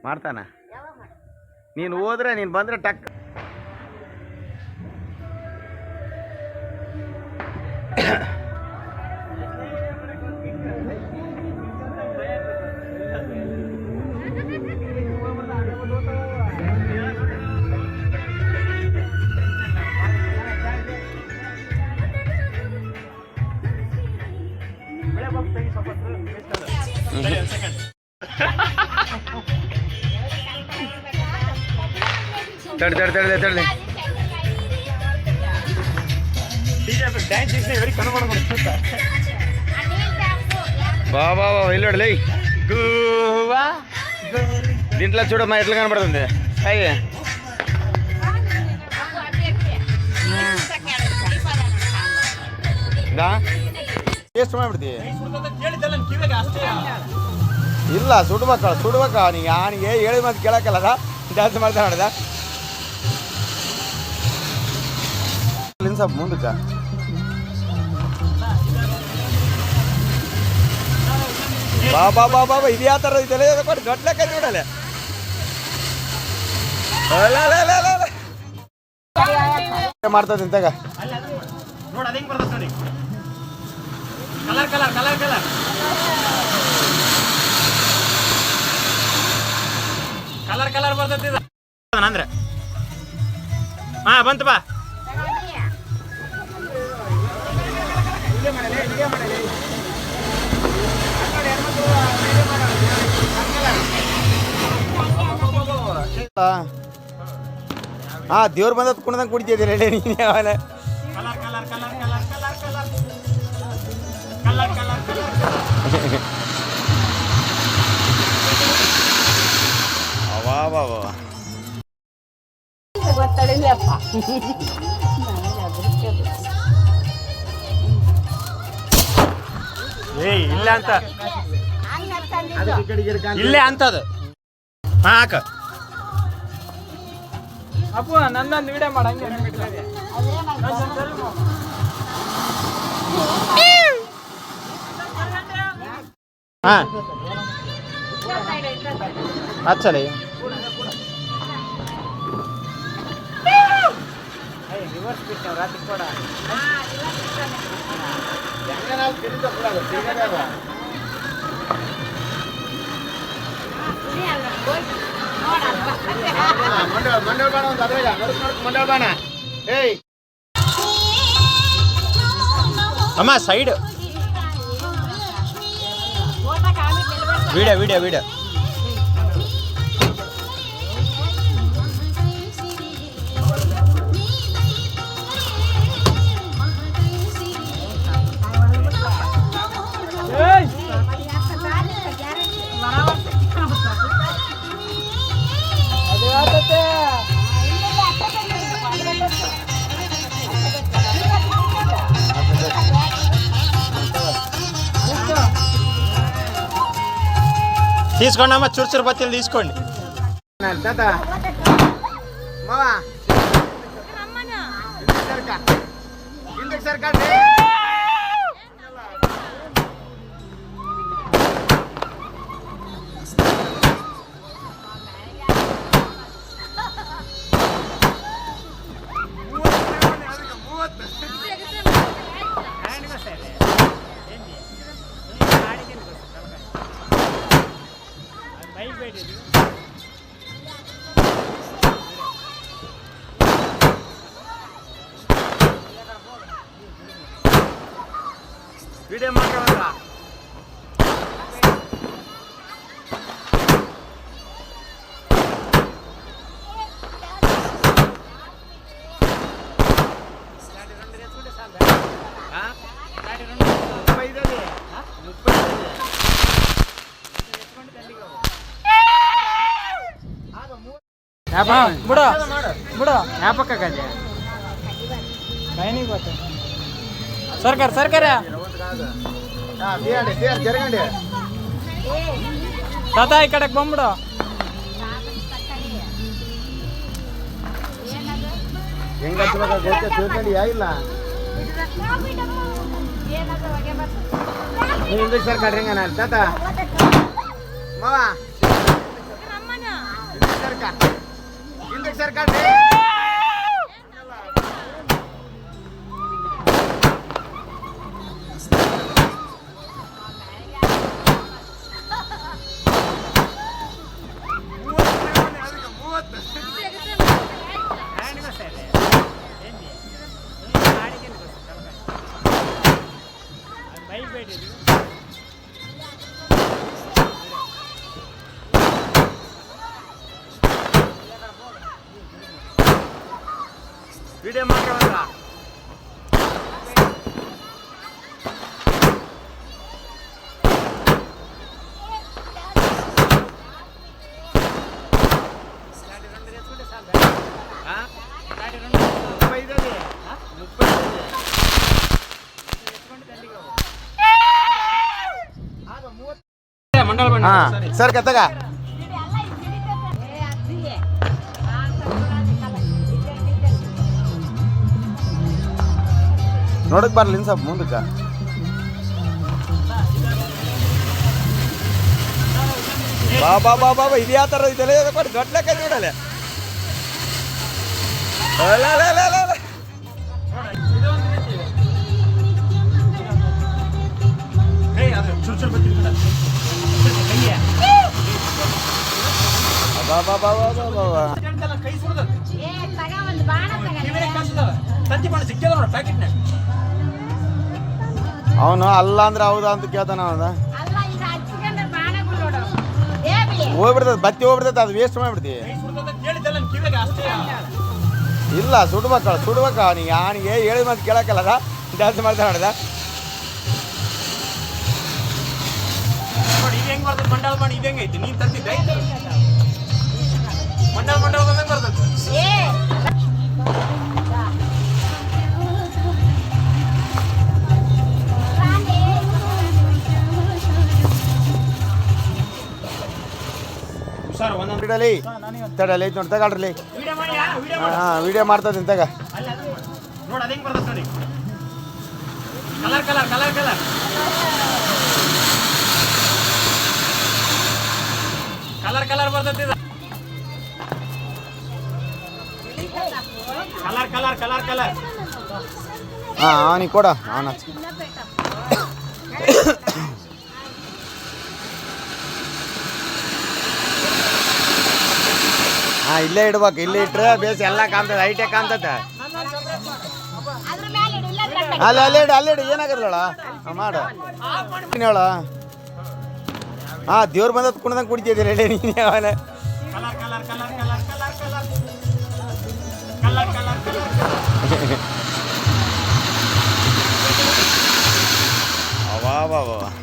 ಮಾಡ್ತಾನ. ನೀನು ಹೋದ್ರೆ ನೀನು ಬಂದರೆ ಟಕ್ ತಡ್ಲಿ బా వెళ్ళాడులే గోవా దీంట్లో చూడమ్మా ఎట్లా కనబడుతుంది అయ్యే ಟೇಸ್ಟ್ ಮಾಡ್ಬಿಡ್ತೀವಿ ಇಲ್ಲ ಸುಡ್ಬೇಕ ನೀ ಅವನಿಗೆ ಹೇಳಿ ಮಾತು ಕೇಳಕ್ಕಲ್ಲ ಜಾಸ್ತಿ ಮಾಡ್ತಾ ಮಾಡಿದ ಸ್ವಲ್ಪ ಮುಂದಕ್ಕ ಬಾಬಾ ಇದು ಯಾವ ಥರ ಇದೆಲ್ಲ ಗಟ್ಲೆ ಕೈ ನೋಡಲ್ಲ ಮಾಡ್ತದೆ ಇಂತಾಗ ಕಲರ್ ಬರ್ತೈತಿ ಅಂದ್ರೆ ಹಾ ಬಂತು ಬಾ ಹಾ ದೇವ್ರು ಬಂದ ಕುಣ್ದಂಗೆ ಕುಡಿತಿದ್ದೀರಿ ಹೇಳಿ ನೀನು ಯಾವಾಗ ಏಯ್ ಇಲ್ಲ ಅಂತ ಇಲ್ಲೇ ಅಂತದ ಹಾಕ ಅಪ್ಪು ನನ್ನೊಂದು ವಿಡಿಯೋ ಮಾಡಂಗೆ ಹಾ ಅಚ್ಚಲೇ ರಿವರ್ಸ್ ಬಿಟ್ಟು ರಾತ್ರಿ ಕೂಡ ಮಂಡಳ ಬಾಣ ಏಯ್ ಅಮ್ಮ ಸೈಡ್ ವಿಡಿಯೋ తీసుకోండి అమ్మ చురుచురు బత్తీలు తీసుకోండి ವಿಡಿಯೋ ಮಾಡ್ಕೊಂಡ್ರ ಬಿಡು ಜ್ಞಾಪಕ ಕದೆ ಕೈನಿಗೆ ಗೊತ್ತ ಸರ್ಕಾರ ಜರಗಂಡಿ ತಾತ ಈ ಕಡೆಗೆ ಬಂದ್ಬಿಡು ಹೆಂಗ ಗೊತ್ತ ತಿಳ್ಕೊಂಡು ಇಲ್ಲ ನೀವು ಇಂಗ್ಲೀಷ್ ಸರ್ಕಾರ ಹೆಂಗ ತಾತ ಮಾವ ಹಿಂದಕ್ಕೆ ಸರ್ಕಾರ ವಿಡಿಯೋ ಮಾಡ್ಕೊಂಡ್ರ ಮಂಡಲ ಬಣ್ಣ ಸರಿ ಸರ್ ಕತ್ತಗ ನೋಡಕ್ ಬರ್ಲಿ ಸ್ವಲ್ಪ ಮುಂದಕ್ಕೆ ಬಾ ಬಾ ಬಾ ಬಾ ಇದು ಯಾವ ಥರ ಇದೆಲ್ಲ ಕೊಡಿ ದೊಡ್ಡ ಲೆಕ್ಕ ನೋಡಲ್ಲ ಬಾ ಬಾ ಬಾ ಬಾ ಬಾ ಬಾ ಬಾ ಕೈ ಸುಡ್ದ ತಂತಿ ಬಣ್ಣ ಸಿಕ್ಕಿಲ್ಲ ನೋಡ ಪ್ಯಾಕೆಟ್ನ ಅವನು ಅಲ್ಲ ಅಂದ್ರೆ ಹೌದಾ ಅಂತ ಕೇಳ್ತಾನ ಅವನ ಹೋಗ್ಬಿಡ್ತದ ಬತ್ತಿ ಹೋಗ್ಬಿಡ್ತೈತೆ ಅದು ವೇಸ್ಟ್ ಮಾಡಿಬಿಡ್ತಿ ಇಲ್ಲ ಸುಡ್ಬೇಕ ಅವನಿಗೆ ಅವನಿಗೆ ಹೇಳಿ ಮತ್ತೆ ಕೇಳಕ್ಕಲ್ಲ ಜಾಸ್ತಿ ಮಾಡ್ತಾ ನೋಡ್ದ ನೋಡಿ ಇದು ಹೆಂಗ್ ಬರ್ತದೆ ಮಂಡಲ ಬಣ್ಣ ಇದು ಹೆಂಗೈತಿ ನೀನ್ ತಂದಿದ್ದೆ ಮಂಡಲ ಬಂದಂಗೆ ಬರ್ತದೆ ಸರ್ ಒಂದೊಂದು ತಡಲಿ ತಡಲಿ ಐತೆ ನೋಡಿ ತಗೊಳ್ರಿ ಹಾಂ ವಿಡಿಯೋ ಮಾಡ್ತದೆ ತಗ ನೋಡಿ ಅದು ಹೆಂಗೆ ಬರ್ತದೆ ನೋಡಿ colour colour colour colour colour colour ಬರ್ತದೆ ಕಲರ್ ಕಲರ್ ಕಲರ್ ಕಲರ್ ಹಾಂ ಅವನಿಗೆ ಕೊಡ ಅವನ ಹಾಂ ಇಲ್ಲೇ ಇಡ್ಬೇಕು ಇಲ್ಲಿ ಇಟ್ರೆ ಬೇಸ್ ಎಲ್ಲ ಕಾಣ್ತದೆ ಹೈಟೆ ಕಾಣ್ತದೆ ಅಲ್ಲಿಡು ಏನಾಗಲ್ಲ ಮಾಡು ಹೇಳ ಹಾಂ ದೇವ್ರು ಬಂದದ್ದು ಕುಣ್ದಂಗೆ ಕುಡಿತಿದ್ದೀರಿ ಹೇಳಿ ನೀನು ಯಾವಾಗ colour colour colour colour colour colour colour colour ಅವಾ